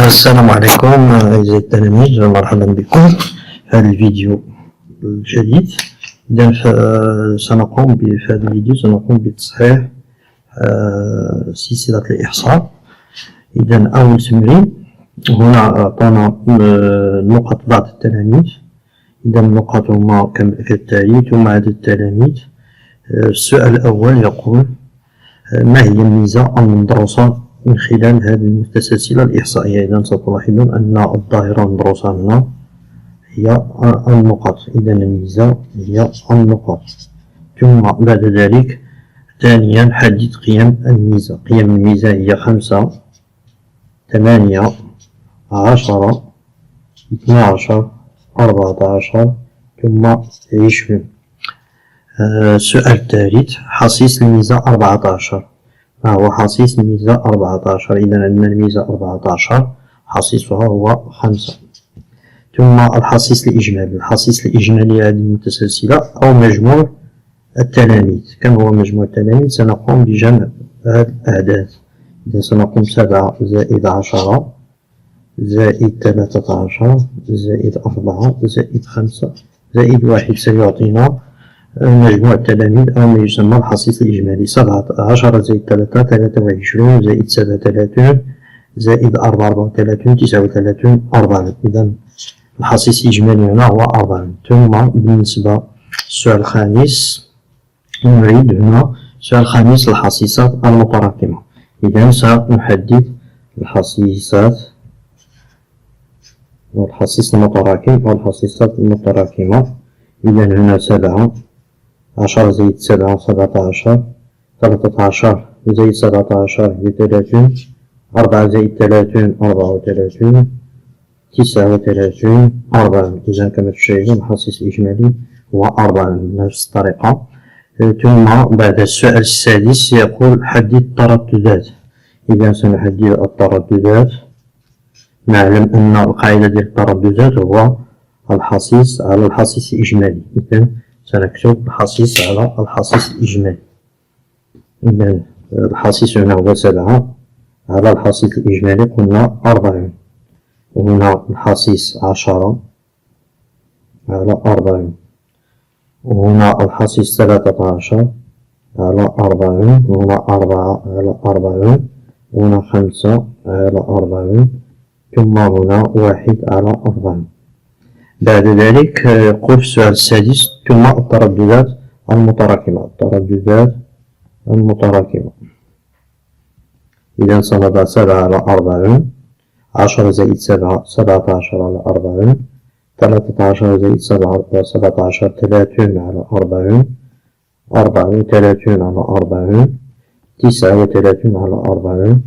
السلام عليكم أعزائي التلاميذ، مرحبا بكم في هذا الفيديو الجديد. إذا في هذا الفيديو سنقوم بتصحيح سلسلة الإحصاء. إذا أول تمرين، هنا أعطانا نقط بعض التلاميذ. إذا النقط هما كالتالي: ثم عدد التلاميذ. السؤال الأول يقول: ما هي الميزة المدروسة من خلال هذه المتسلسلة الإحصائية؟ إذا ستلاحظون أن الظاهرة المدروسة هنا هي النقط. إذا الميزة هي النقط. ثم بعد ذلك ثانيا حدد قيم الميزة. قيم الميزة هي 5 8 10 12 14 ثم 20. السؤال الثالث: حصيص الميزة 14. ما هو حصيص الميزة 14؟ إذا عندنا الميزة 14 حصيصها هو 5. ثم الحصيص الإجمالي. الحصيص الإجمالي لهذه المتسلسلة أو مجموع التلاميذ. كم هو مجموع التلاميذ؟ سنقوم بجمع هذه الأعداد. إذا سنقوم 7 زائد 10 زائد 13 زائد 4 زائد 5 زائد 1 سيعطينا مجموع التلاميذ أو ما يسمى الحصيص الإجمالي. 10 زائد 3 23 زائد 7 30 زائد 4 34 39 40. إذا الحصيص الإجمالي هنا هو 40. ثم بالنسبة للسؤال الخامس، نريد هنا السؤال الخامس الحصيصات المتراكمة. إذا سنحدد الحصيصات والحصيص المتراكم والحصيصات المتراكمة. إذا هنا 7 10 زائد 7 17 13 زائد 17 هي 30 4 زائد 30 34 39 40. إذا كما تشاهدون الحصيص الإجمالي هو 40 بنفس الطريقة. ثم بعد السؤال السادس يقول: حدد الترددات. إذا سنحدد الترددات. نعلم أن القاعدة ديال الترددات هو الحصيص على الحصيص الإجمالي. إذا سنكتب الحصيص على الحصيص الإجمالي. إذا الحصيص هنا هو 7 على الحصيص الإجمالي قلنا 40. وهنا الحصيص 10 على 40. وهنا الحصيص 13 على 40. وهنا 4 على 40. وهنا 5 على 40. ثم هنا 1 على 40. بعد ذلك يقول في السؤال السادس: ثم الترددات المتراكمة. الترددات المتراكمة. إذا سنضع 7 على 40 10 زائد 7 17 على 40 13 زائد 7 17 30 على 40 34 على 40 39 على 40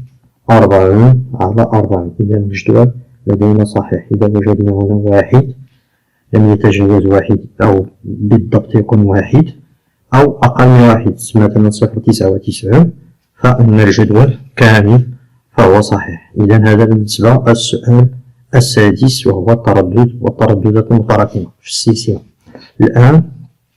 40 على 40. إذا الجدول لدينا صحيح. إذا وجدنا هنا 1 لم يتجاوز 1 أو بالضبط يكون 1 أو أقل من 1 مثلا 0.99 فإن الجدول كامل فهو صحيح. إذا هذا بالنسبة للسؤال السادس وهو التردد والترددات المتراكمة في السلسلة. الآن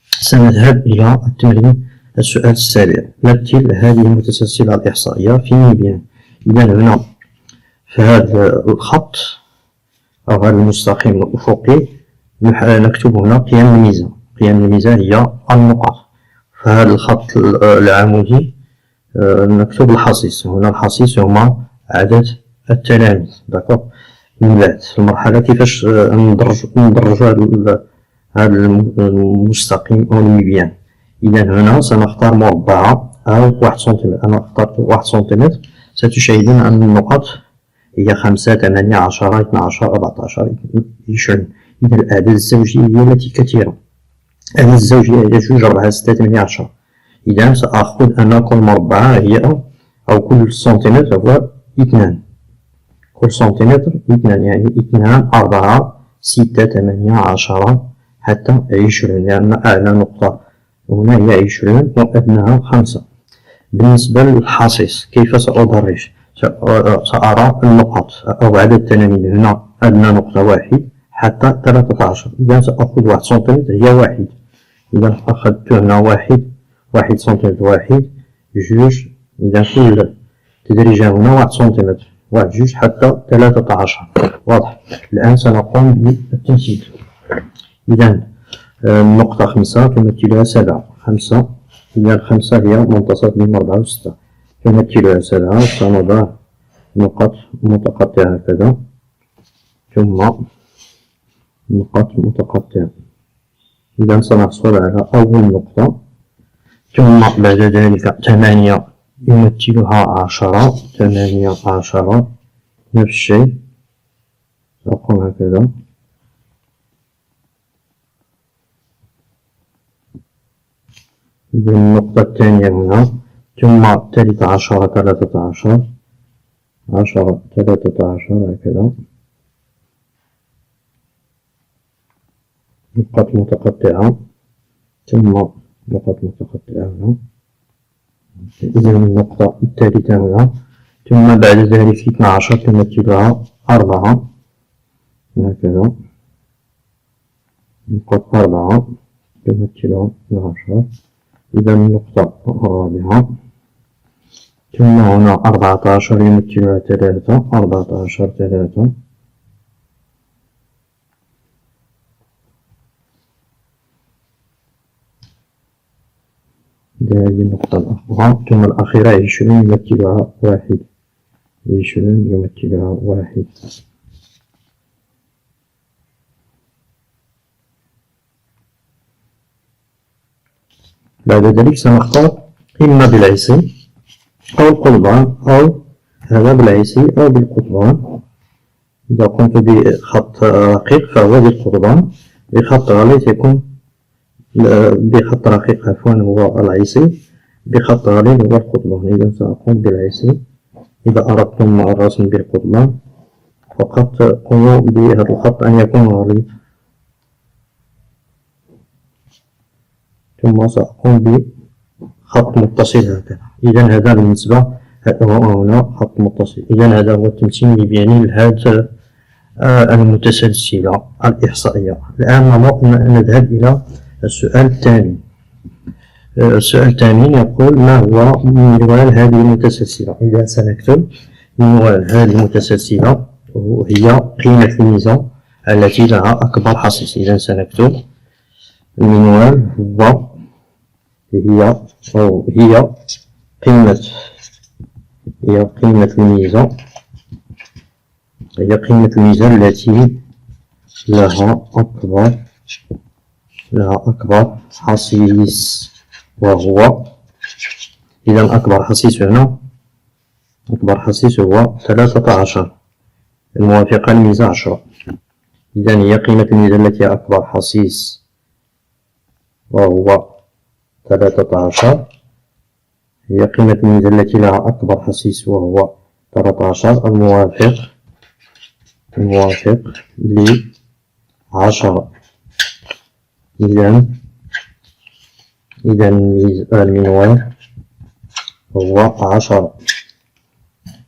سنذهب إلى التمرين السؤال السابع: مثل هذه المتسلسلة الإحصائية في ميبيان. إذا هنا في هذا الخط أو هذا المستقيم الأفقي نكتب هنا قيم الميزة. قيم الميزة هي النقط. في هذا الخط العمودي نكتب الحصيص. هنا الحصيص هما عدد التلاميذ. داكوغ. من بعد في المرحلة كيفاش ندرجو هذا المستقيم أو الميبيان. إذا هنا سنختار مربعة أو 1 سنتيمتر. أنا اخترت 1 سنتيمتر. ستشاهدون أن النقط هي 5 8 10 12 14 20. إذا الأعداد الزوجية هي التي كثيرة. الأعداد الزوجية هي 2 4 6 8 10. إذا سأخذ أنا كل مربعة هي أو كل سنتيمتر هو 2. كل سنتيمتر 2 يعني 2 4 6 8 10 حتى 20 لأن أعلى نقطة هنا هي 20 وأدناها 5. بالنسبة للحصيص كيف سأدرج؟ سأرى النقط أو عدد التلاميذ. هنا أدنى نقطة 1 حتى 13. إذا سأخذ 1 سنتيمتر هي 1. إذا أخذت هنا 1 1 سنتيمتر واحد جوج، إذا كل تدريجة هنا 1 سنتيمتر، 1 جوج حتى 13. واضح. الآن سنقوم بالتمثيل. إذا النقطة 5 تمثلها 7، 5 إذا 5 هي منتصف بين 4 و 6 تمثلها 7. سنضع نقط متقطعة هكذا، ثم نقط متقطعة. إذا سنحصل على أول نقطة، ثم بعد ذلك 8 يمثلها 10، 18 نفس الشيء. سأقوم هكذا، إذا النقطة الثانية هنا، ثم 13 13 10 13 هكذا، نقط متقطعة، ثم نقط متقطعة هنا. إذا النقطة الثالثة هنا، ثم بعد ذلك 12 تمثلها 4 هكذا، نقط 4 تمثلها 12. إذا النقطة الرابعة، ثم هنا 14 يمثلها 3، 14 3. هذه النقطة الأخرى، ثم الأخيرة 20 يمثلها 1، 20 يمثلها 1. بعد ذلك سنختار إما بالعصي أو القضبان، أو هذا بالعصي أو بالقضبان. إذا قمت بخط رقيق فهو بالقضبان، بخط غليظ يكون بخط رقيق عفوا هو العصي، بخط غليظ هو القضبان. إذا سأقوم بالعصي. إذا أردتم الرسم بالقضبان فقط قوموا بهذا الخط أن يكون غليظ، ثم سأقوم بخط متصل هكذا. إذا هذا بالنسبة هنا خط متصل. إذا هذا هو التمثيل اللي بيعني لهذه المتسلسلة الإحصائية. الآن نذهب إلى السؤال الثاني. السؤال الثاني يقول ما هو منوال هذه المتسلسلة؟ إذا سنكتب منوال هذه المتسلسلة هي قيمة الميزة التي لها أكبر حصيص. إذا سنكتب المنوال هي قيمة الميزة، هي قيمة الميزة التي لها أكبر حصيص، وهو إذا أكبر حصيص هنا، أكبر حصيص هو 13 الموافقة للميزة 10. إذا هي قيمة الميزة التي أكبر حصيص وهو 13، هي قيمة الميزة التي لها أكبر حصيص وهو 13 الموافق ل10. إذا المنوال هو 10.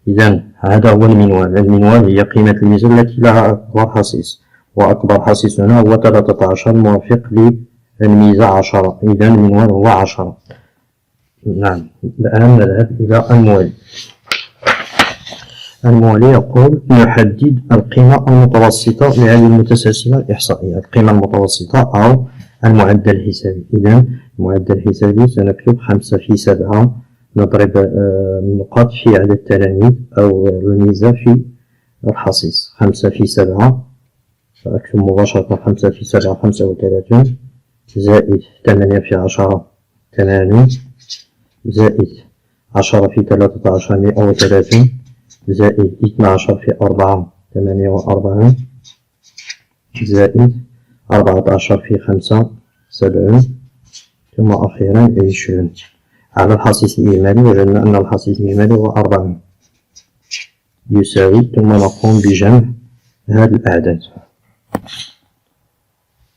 إذا هذا هو المنوال هي قيمة الميزة التي لها أكبر حصيص، وأكبر حصيص هنا هو 13 موافق للميزة 10. إذا المنوال هو 10. نعم. الآن نذهب إلى الموالي. الموالي يقول نحدد القيمة المتوسطة لهذه المتسلسلة الإحصائية، القيمة المتوسطة أو المعدل الحسابي. إذا المعدل الحسابي سنكتب 5 في 7، نضرب النقاط في عدد التلاميذ أو الميزة في الحصيص. 5 في 7 سأكتب مباشرة 5 في 7 35، زائد 8 في 10 80، زائد 10 في 13 130، زائد 12 في 4 48، زائد 14 في 5 70، ثم أخيرا 20. على الحصيص الإجمالي وجدنا أن الحصيص الإجمالي هو 40 يساوي، ثم نقوم بجمع هذه الأعداد.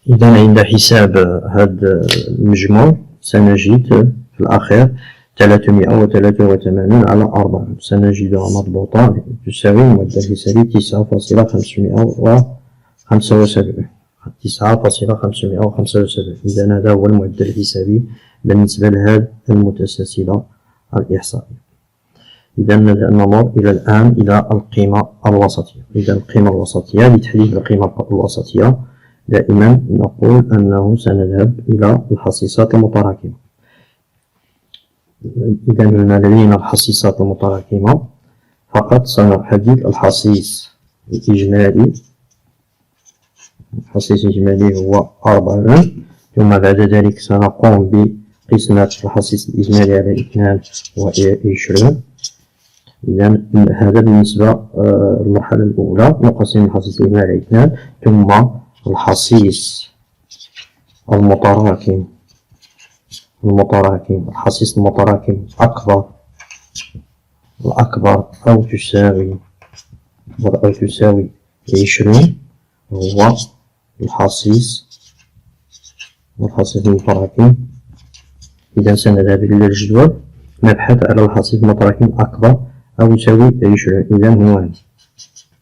إذا عند حساب هذا المجموع سنجد في الأخير 383 على 4، سنجدها مضبوطة تساوي المعدل الحسابي 9.575. 9.575. إذا هذا هو المعدل الحسابي بالنسبة لهذه المتسلسلة الإحصائية. إذا نمر إلى الآن إلى القيمة الوسطية. إذا القيمة الوسطية، لتحديد القيمة الوسطية دائما نقول أنه سنذهب إلى الحصيصات المتراكمة. إذا هنا لدينا الحصيصات المتراكمة، فقط سنحدد الحصيص الإجمالي. الحصيص الإجمالي هو 40، ثم بعد ذلك سنقوم بقسمة الحصيص الإجمالي على 22. إذا هذا بالنسبة للمرحلة الأولى، نقسم الحصيص الإجمالي على 2، ثم الحصيص المتراكم. الحصيص المتراكم الأكبر أو تساوي 20 هو الحصيص المتراكم. إذا سنذهب إلى الجدول نبحث على الحصيص المتراكم أكبر أو يساوي 20. إذا هو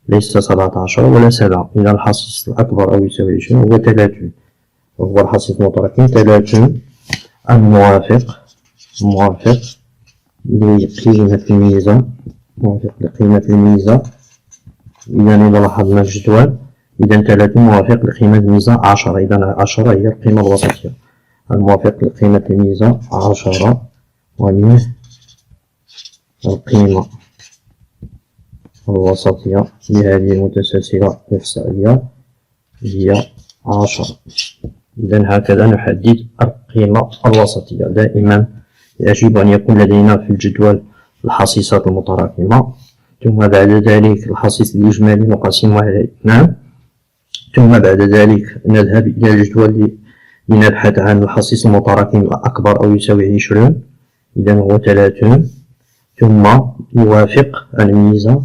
ليس 17 ولا 7. إذا الحصيص الأكبر أو يساوي 20 هو 30، وهو الحصيص المتراكم 30 الموافق لقيمة الميزة. إذا إذا لاحظنا الجدول، إذا 30 موافق لقيمة الميزة 10. إذا 10 هي القيمة الوسطية. الموافق لقيمة الميزة 10، ومنه القيمة الوسطية لهذه المتسلسلة الإحصائية هي 10. إذا هكذا نحدد القيمة الوسطية. دائما يجب أن يكون لدينا في الجدول الحصيصات المتراكمة، ثم بعد ذلك الحصيص الإجمالي نقسمه على 2، ثم بعد ذلك نذهب إلى الجدول لنبحث عن الحصيص المتراكم الأكبر أو يساوي 20. إذا هو 30، ثم يوافق الميزة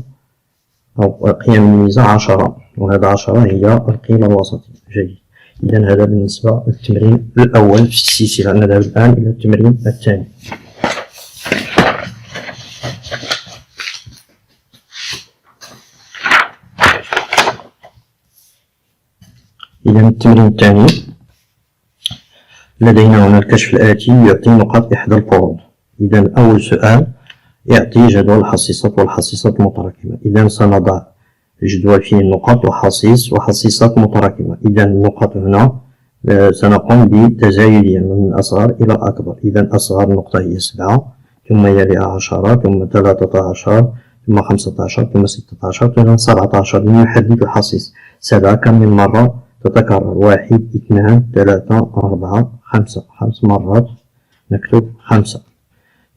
أو قيم الميزة 10، وهذا 10 هي القيمة الوسطية. جيد. إذا هذا بالنسبة للتمرين الأول في السلسلة. نذهب الآن إلى التمرين الثاني. إذا التمرين الثاني لدينا هنا الكشف الآتي يعطي نقاط إحدى الفروض. إذا أول سؤال يعطي جدول الحصيصات والحصيصات المتراكمة. إذا سنضع الجدول فيه النقاط وحصيصات متراكمة. إذا النقاط هنا سنقوم بتزايدها من الأصغر إلى الأكبر. إذا أصغر نقطة هي 7، ثم يليها 10، ثم 13، ثم 15، ثم 16، ثم 17. لنحدد الحصيص. 7 كم من مرة تتكرر؟ 1، 2، 3، 4، 5. 5 مرات نكتب 5.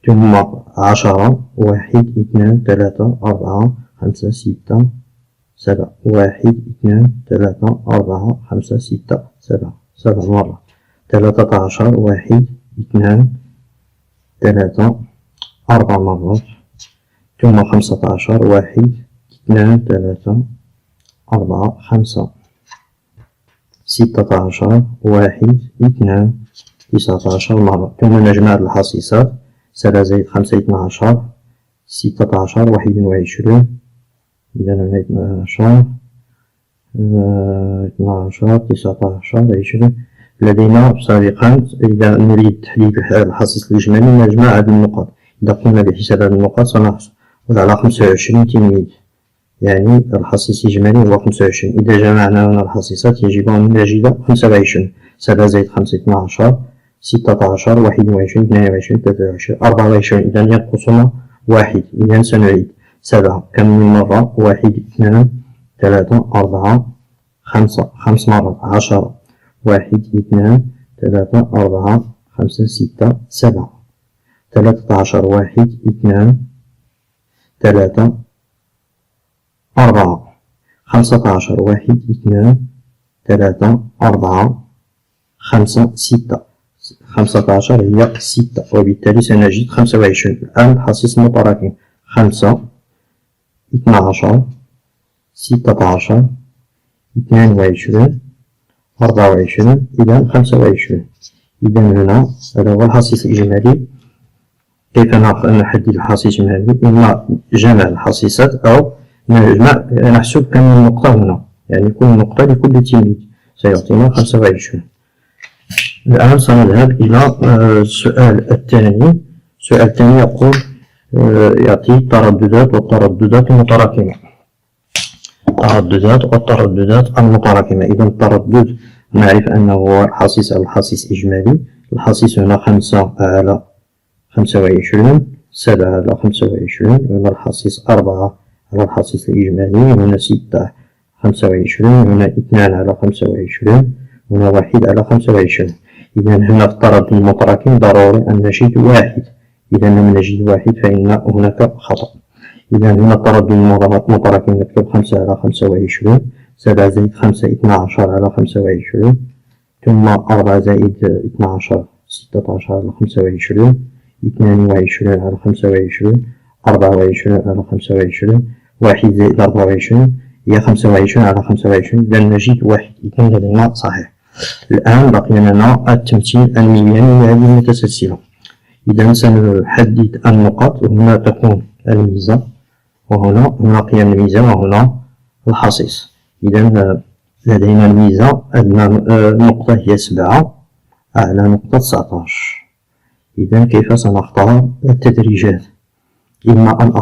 ثم 10، 1، 2، 3، 4، 5، 6، 7. 1، 2، 3، 4، 5، 6، 7. 7 مرات. 13، 1، 2، 3، 4 مرات. ثم 15، 1، 2، 3، 4، 5. 16، 1، 2، 19 مرة. ثم نجمع الحصيصات. 7 زائد 5 12، 16، 21. إذا هنا 12، 19، 20. لدينا سابقا إذا نريد تحديد الحصيص الإجمالي نجمع هذه النقاط. إذا قمنا بحساب هذه النقاط سنحصل على 25 تلميذ، يعني الحصيص الإجمالي هو 25. إذا جمعنا هنا الحصيصات يجب أن نجد 25. 7 زائد 5 12، 16، 21، 22، 23، 24. إذا ينقصنا 1. إذا سنعيد. 7 كم من مرة؟ 1، 2، 3، 4، 5. 5 مرات. 10، 1، 2، 3، 4، 5، 6، 7. 13، 1، 2، 3، 4. 15، 1، 2، 3، 4، 5، 6. 15 هي 6، وبالتالي سنجد 25. الآن الحصيص المتراكم. 5، 12، 16، 22، 24. إذا 25. إذا هنا هذا هو الحصيص الإجمالي. كيف نحدد الحصيص الإجمالي؟ إما جمع الحصيصات أو نحسب كم من نقطة هنا، يعني كل نقطة لكل تلميذ. سيعطينا 25. الآن سنذهب إلى السؤال الثاني. السؤال الثاني يقول يعطي الترددات والترددات المتراكمة. الترددات المتراكمة. إذا التردد نعرف أنه هو الحصيص على الحصيص إجمالي. الحصيص هنا 5 على 25، 7 على 25، هنا الحصيص 4 على الحصيص الإجمالي، هنا 6 25، هنا 2 على 25، هنا 1 على 25. إذا هنا في التردد المتراكم ضروري أن نجد واحد. إذا لم نجد واحد فإن هناك خطأ. إذا هنا التردد المتراكم نكتب 5 على 25، 7 زائد 5 12 على 25، ثم 4 زائد 12 16 على 25، 22 على 25، 24 على 25، 1 زائد 24 هي 25 على 25. إذا نجد واحد. إذا لدينا صحيح. الآن بقي لنا التمثيل الميزاني لهذه المتسلسلة. إذا سنحدد النقط، وهنا تكون الميزة، وهنا قيم الميزة، وهنا الحصيص. إذا لدينا الميزة أدنى نقطة هي 7، أعلى نقطة 19. إذا كيف سنختار التدريجات؟ إما أن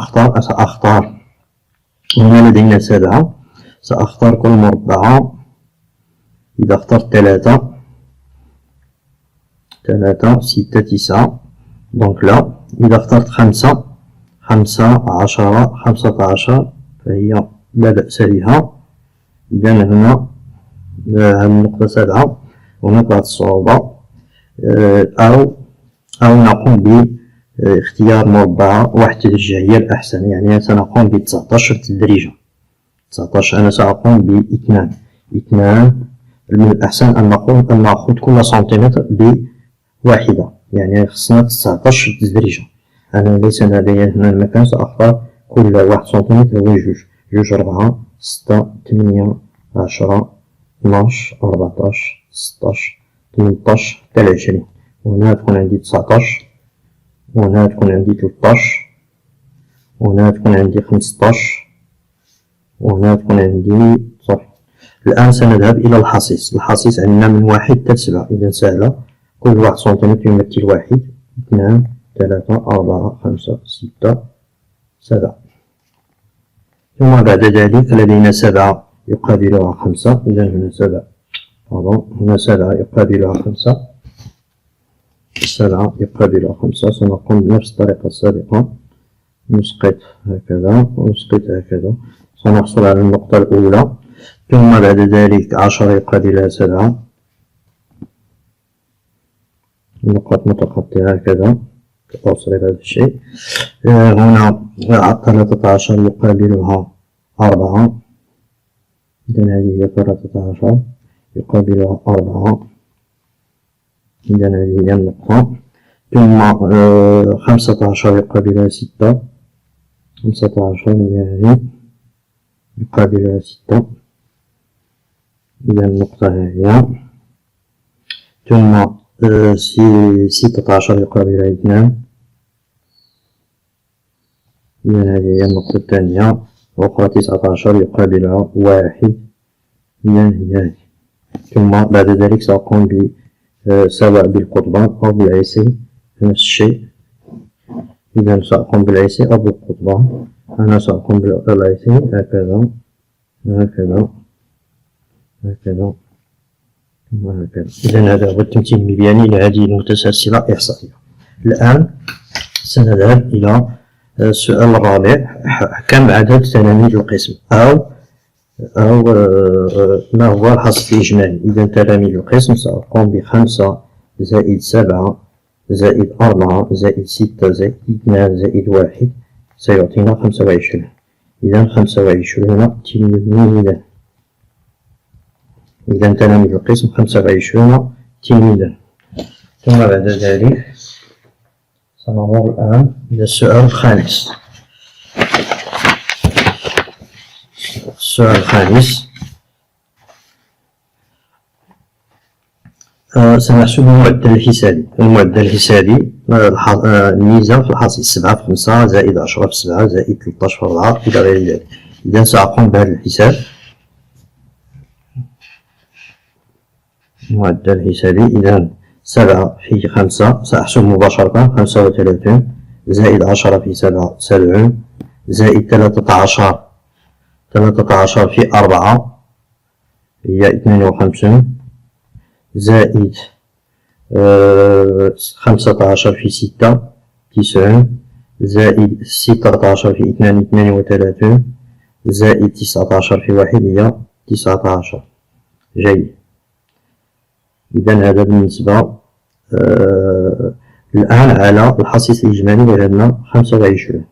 سأختار هنا لدينا 7، سأختار كل مربعة. إذا اخترت 3 6 9 دونك لا. إذا اخترت 5 10 15 فهي لا بأس بها. إذا هنا النقطة 7 هناك بعض الصعوبة، أو نقوم باختيار مربعة واحد تدريجة هي الأحسن. يعني سنقوم ب 19 تدريجة. 19 أنا سأقوم ب2. من الأحسن أن نأخذ كل سنتيمتر بواحدة، يعني خصنا 19 تدريجة. أنا ليس لدي هنا المكان، سأختار كل 1 سنتيمتر هو جوج 4 6 8 10 12 14 16 18 حتى 20. وهنا تكون عندي 19، وهنا تكون عندي 13، وهنا تكون عندي 15، وهنا تكون عندي صفر. الآن سنذهب إلى الحصيص. الحصيص عندنا من 1 حتى 7. إذا سهلة، كل 1 سنتيمتر يمثل 1 2 3 4 5 6 7. ثم بعد ذلك لدينا 7 يقابلها 5. إذا هنا 7 يقابلها 5، 7 يقابلها 5. سنقوم بنفس الطريقة السابقة، نسقط هكذا ونسقط هكذا، سنحصل على النقطة الأولى. ثم بعد ذلك 10 يقابلها 7، نقاط متقطعة هكذا كتصريف هذا الشيء. هنا 13 يقابلها 4، إذا هذه هي 13 يقابلها 4، إذا هذه هي النقطة. ثم 15 يقابلها 6، 15 هي هذه يقابلها 6، إذا النقطة هي. ثم 16 يقابلها 2، إذا هذه هي النقطة الثانية. وأخرى 19 يقابلها 1، إذا هي هذه. ثم بعد ذلك سأقوم سواء بالقضبان أو بالعيسي نفس الشيء. إذا سأقوم بالعيسي أو بالقضبان. أنا سأقوم بالعيسي هكذا هكذا هكذا وهكذا. إذا هذا هو التمثيل المبياني لهذه المتسلسلة إحصائية. الآن سنذهب إلى السؤال الرابع. كم عدد تلاميذ القسم، أو ما هو الحصيص الإجمالي؟ إذا تلاميذ القسم سأقوم ب5 زائد 7 زائد 4 زائد 6 زائد 2 زائد 1 سيعطينا 25. إذا 25 تلميذا. إذا تلاميذ القسم 25 تلميذا. ثم بعد ذلك سنمر الآن إلى السؤال الخامس. السؤال الخامس سنحسب المعدل الحسابي. المعدل الحسابي الميزة في الحصيص 7 في 5 زائد 10 في 7 زائد 13 في 4 إلى غير ذلك. إذا سأقوم بهذا الحساب. معدل حسابي. إذا 7 في 5 سأحسب مباشرة 35 زائد 10 في 7 70 زائد 13 في 4 هي 52 زائد 15 في 6 90 زائد 16 في 2 32 زائد 19 في 1 هي 19. جيد. إذا هذا بالنسبة الآن على الحصيص الإجمالي وجدنا 25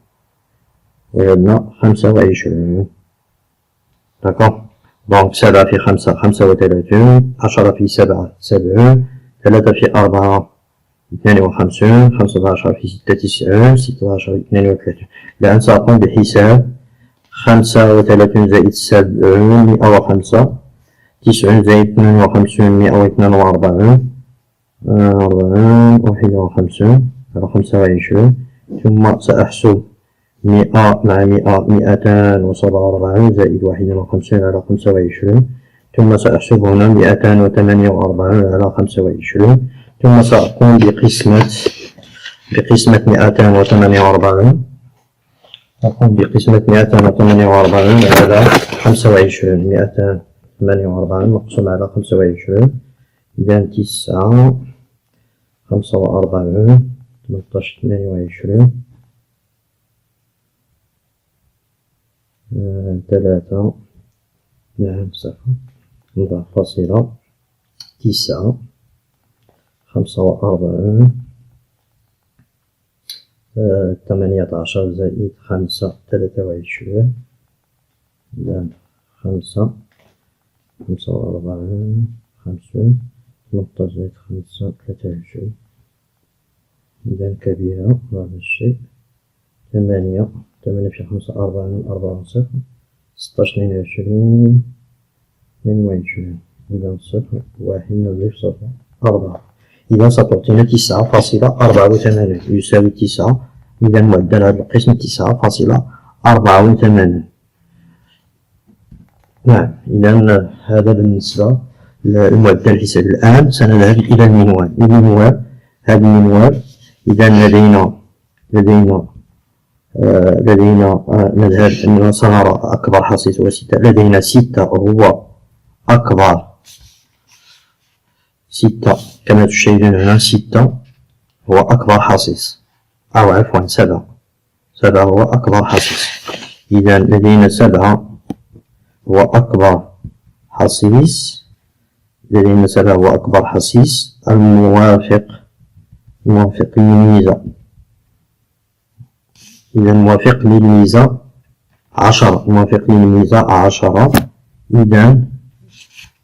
داكوغ. دونك 7 في 5 35 10 في 7 70 3 في 4 52 15 في 6 90 16 في 32. الآن سأقوم بحساب 35 زائد 70 105 90 زائد 52 142 51 على 25. ثم سأحسب 100 مع 100 247 زائد 51 على 25. ثم سأحسب هنا 248 على 25. ثم سأقوم بقسمة 248. أقوم بقسمة 248 على 25. 248 مقسوم على 25. إذا 9 45 18 22 3 نعم صفر نضع فاصلة 9 45 18 زائد 5 23. إذا 5 45 50 18 زائد 5 23. إذا كبيرة هذا الشيء 8 في 5 40 صفر 16 22 22. إذا صفر 1 نضيف صفر 4. إذا ستعطينا 9.84 يساوي 9. إذا معدل هذا القسم 9.84. نعم. إذا هذا بالنسبة للمعدل الحسابي. الآن سنذهب إلى المنوال. هذا المنوال إذا لدينا نذهب أن سنرى أكبر حصيص هو 6. لدينا 6 هو أكبر 6 كما تشاهدون هنا. 6 هو أكبر حصيص أو عفوا 7 هو أكبر حصيص. إذا لدينا 7 هو أكبر حصيص. الموافق للميزة. إذا الموافق للميزة 10. إذا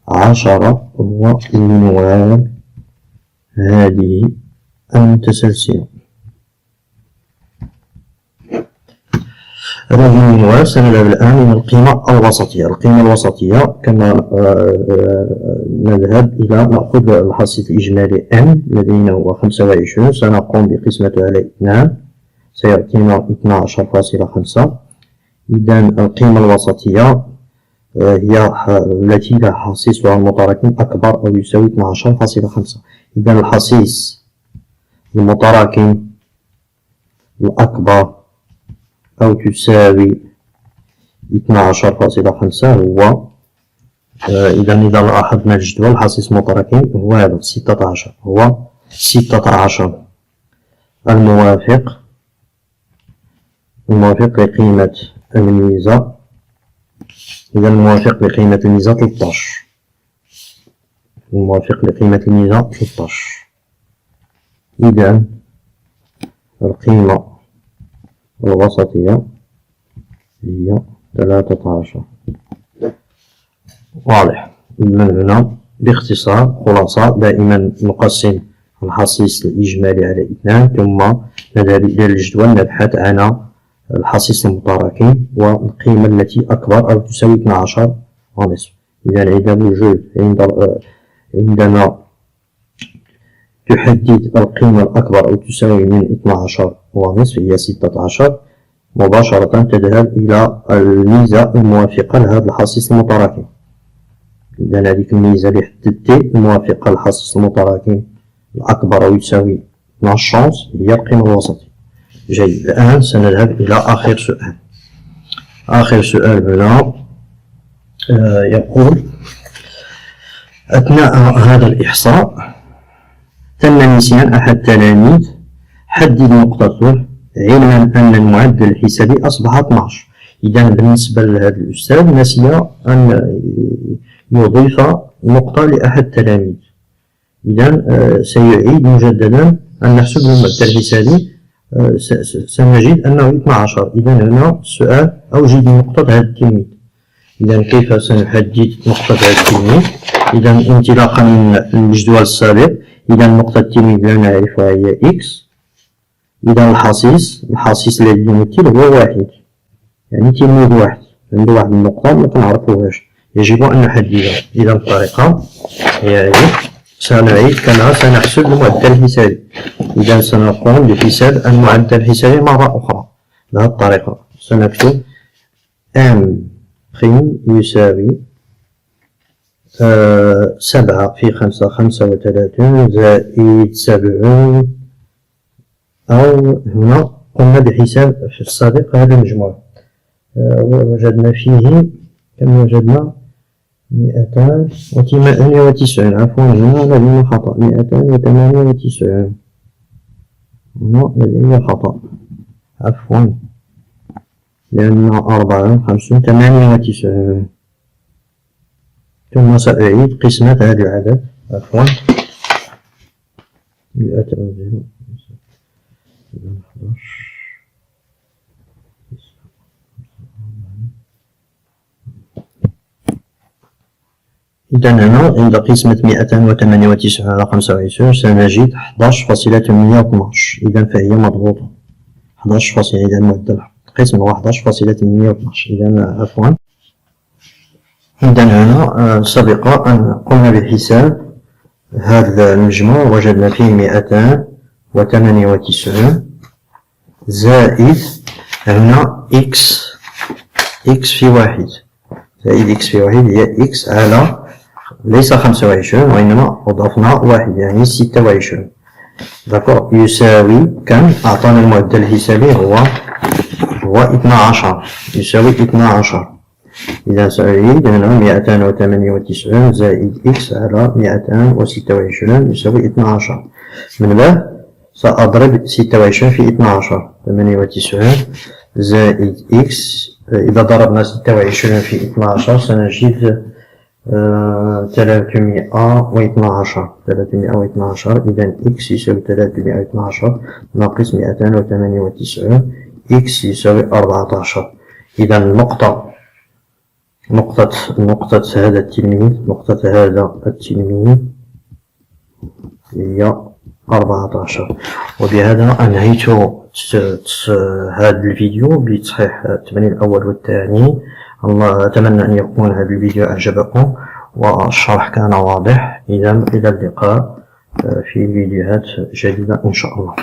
10 هو المنوال هذه المتسلسلة. هذا المنوال سنذهب الآن إلى القيمة الوسطية. كما نذهب إلى نأخذ الحصيص الإجمالي M لدينا هو 25. سنقوم بقسمته على 2 سيعطينا 12.5. إذا القيمة الوسطية هي التي لها حصيصها المتراكم أكبر أو يساوي 12.5. إذا الحصيص المتراكم الأكبر أو تساوي 12.5 هو إذا لاحظنا الجدول الحصيص المتراكم هو هذا 16. هو 16 الموافق لقيمة الميزة. إذا الموافق لقيمة الميزة 13. إذا القيمة الوسطية هي 13. واضح. من هنا باختصار خلاصة دائما نقسم الحصيص الإجمالي على 2 ثم نذهب إلى الجدول نبحث عن الحصيص المتراكم والقيمة التي أكبر أو تساوي 12.5. إذا عند وجود عندما تحدد القيمة الأكبر أو تساوي من 12.5 هي 16 مباشرة تذهب إلى الميزة الموافقة لهذا الحصيص المتراكم. إذا هذيك الميزة اللي حددتي الموافقة للحصيص المتراكم الأكبر أو يساوي 12 هي القيمة الوسطية. جيد، الآن سنذهب إلى آخر سؤال. آخر سؤال هنا يقول: أثناء هذا الإحصاء تم نسيان أحد التلاميذ حدد نقطته علما أن المعدل الحسابي أصبح 12. إذا بالنسبة لهذا الأستاذ نسي أن يضيف نقطة لأحد التلاميذ. إذا سيعيد مجددا أن نحسب المعدل الحسابي. سنجد أنه 12. إذا هنا السؤال: أوجد نقطة هذا التلميذ. إذا كيف سنحدد نقطة هذا التلميذ؟ إذا انطلاقا من الجدول السابق، إذا نقطة التلميذ لا نعرفها هي إكس. إذا الحصيص الذي يمثل هو 1، يعني تلميذ واحد عنده واحد النقطة ما كنعرفوهاش، يجب أن نحددها. إذا الطريقة هي هذه. سنعيد كما سنحسب المعدل الحسابي. إذا سنقوم بحساب المعدل الحسابي مرة أخرى بهذه الطريقة. سنكتب M' يساوي 7 في 5 35 زائد 70، أو هنا قمنا بحساب في السابق هذا المجموع وجدنا فيه كم وجدنا 298. عفوا هنا لدينا خطأ 298. هنا لدينا خطأ عفوا، لأن 54 98. ثم سأعيد قسمة هذا العدد. عفوا 200 إذا هنا عند قسمة 298 على 25 سنجد 11.812. إذا فهي مضغوطة 11. إذا المعدل القسم هو 11.812. إذا عفوا. إذا هنا سبق أن قمنا بحساب هذا المجموع، وجدنا فيه 298 زائد هنا إكس في 1 زائد إكس في 1 هي إكس على ليس 25 وإنما أضفنا 1 يعني 26. داكور، يساوي كم؟ أعطانا المعدل الحسابي هو 12، يساوي 12. إذا سأعيد هنا 298 زائد إكس على 226 يساوي 12. من بعد سأضرب 26 في 12، 98 زائد إكس. إذا ضربنا 26 في 12 سنجد 312. إذا إكس يساوي 312 ناقص 298 إكس يساوي 14. إذا نقطة هذا التلميذ هي 14. وبهذا أنهيت هذا الفيديو بتصحيح التمرين الأول والثاني. أتمنى أن يكون هذا الفيديو أعجبكم والشرح كان واضح. إذا إلى اللقاء في فيديوهات جديدة إن شاء الله.